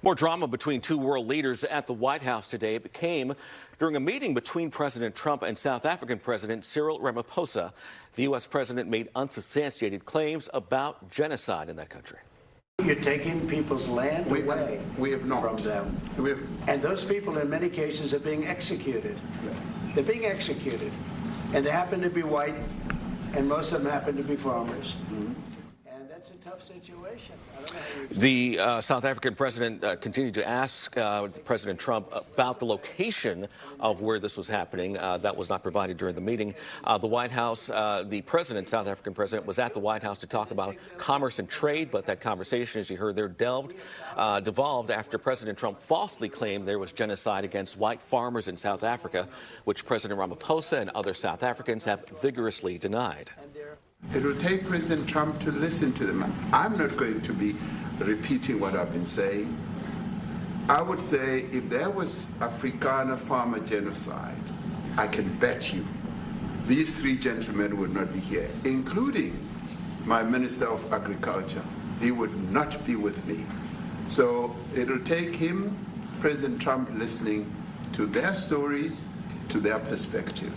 More drama between two world leaders at the White House today. It came during a meeting between President Trump and South African President Cyril Ramaphosa. The U.S. president made unsubstantiated claims about genocide in that country. You're taking people's land away we have not. from them. We have, and those people, in many cases, are being executed. They're being executed. And they happen to be white, and most of them happen to be farmers. And that's a tough situation. I don't know how you The South African president continued to ask President Trump about the location of where this was happening. That was not provided during the meeting. The White House, the president, South African president, was at the White House to talk about commerce and trade, but that conversation, as you heard there, devolved after President Trump falsely claimed there was genocide against white farmers in South Africa, which President Ramaphosa and other South Africans have vigorously denied. it will take President Trump to listen to them. I'm not going to be repeating what I've been saying. I would say if there was Afrikaner farmer genocide, I can bet you these three gentlemen would not be here, including my Minister of Agriculture. He would not be with me. So it'll take him, President Trump, listening to their stories, to their perspective.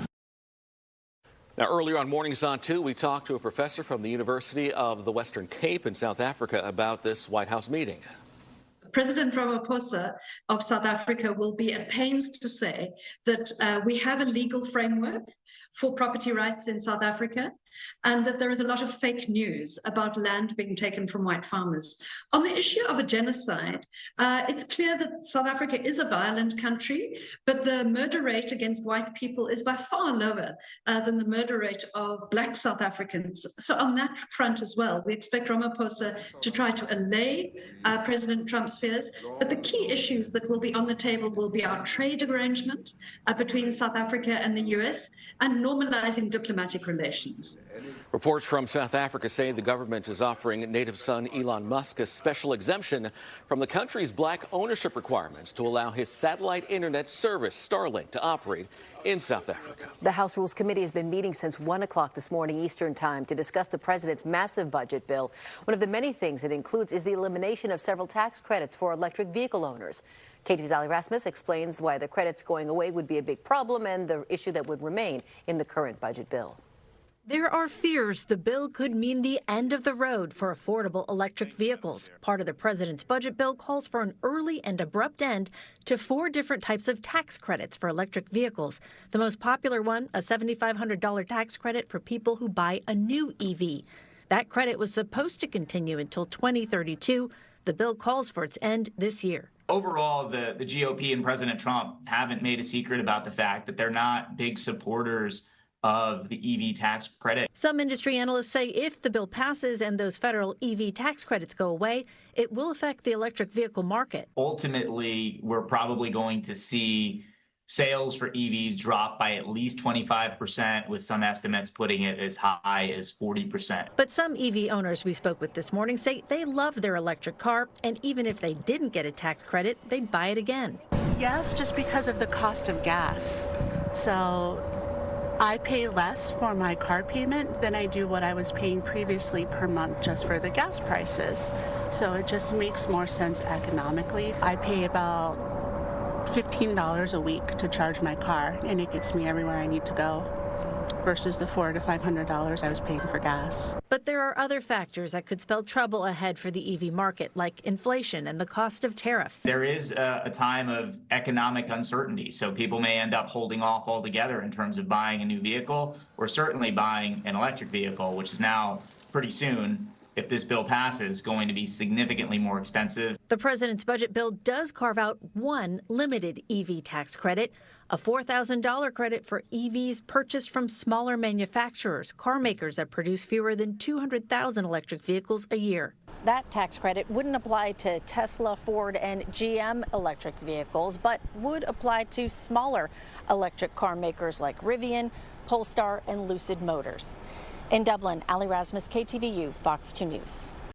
Now, earlier on Mornings On 2, we talked to a professor from the University of the Western Cape in South Africa about this White House meeting. President Ramaphosa of South Africa will be at pains to say that we have a legal framework for property rights in South Africa, and that there is a lot of fake news about land being taken from white farmers. On the issue of a genocide, it's clear that South Africa is a violent country, but the murder rate against white people is by far lower than the murder rate of black South Africans. So on that front as well, we expect Ramaphosa to try to allay President Trump's fears. But the key issues that will be on the table will be our trade arrangement between South Africa and the US and normalizing diplomatic relations. Reports from South Africa say the government is offering native son Elon Musk a special exemption from the country's black ownership requirements to allow his satellite internet service, Starlink, to operate in South Africa. The House Rules Committee has been meeting since 1 o'clock this morning Eastern Time to discuss the president's massive budget bill. One of the many things it includes is the elimination of several tax credits for electric vehicle owners. KTVU's Ali Rasmus explains why the credits going away would be a big problem and the issue that would remain in the current budget bill. There are fears the bill could mean the end of the road for affordable electric vehicles. Part of the president's budget bill calls for an early and abrupt end to 4 different types of tax credits for electric vehicles. The most popular one, a $7,500 tax credit for people who buy a new EV. That credit was supposed to continue until 2032. The bill calls for its end this year. Overall, the GOP and President Trump haven't made a secret about the fact that they're not big supporters of the EV tax credit. Some industry analysts say if the bill passes and those federal EV tax credits go away, it will affect the electric vehicle market. Ultimately, we're probably going to see sales for EVs drop by at least 25%, with some estimates putting it as high as 40%. But some EV owners we spoke with this morning say they love their electric car, and even if they didn't get a tax credit, they'd buy it again. Yes, just because of the cost of gas. So I pay less for my car payment than I do what I was paying previously per month just for the gas prices. So it just makes more sense economically. I pay about $15 a week to charge my car, and it gets me everywhere I need to go, versus the $400 to $500 I was paying for gas. But there are other factors that could spell trouble ahead for the EV market, like inflation and the cost of tariffs. There is a time of economic uncertainty, so people may end up holding off altogether in terms of buying a new vehicle, or certainly buying an electric vehicle, which is now pretty soon, if this bill passes, going to be significantly more expensive. The president's budget bill does carve out one limited EV tax credit, a $4,000 credit for EVs purchased from smaller manufacturers, car makers that produce fewer than 200,000 electric vehicles a year. That tax credit wouldn't apply to Tesla, Ford, and GM electric vehicles, but would apply to smaller electric car makers like Rivian, Polestar, and Lucid Motors. In Dublin, Ali Rasmus, KTVU, Fox 2 News.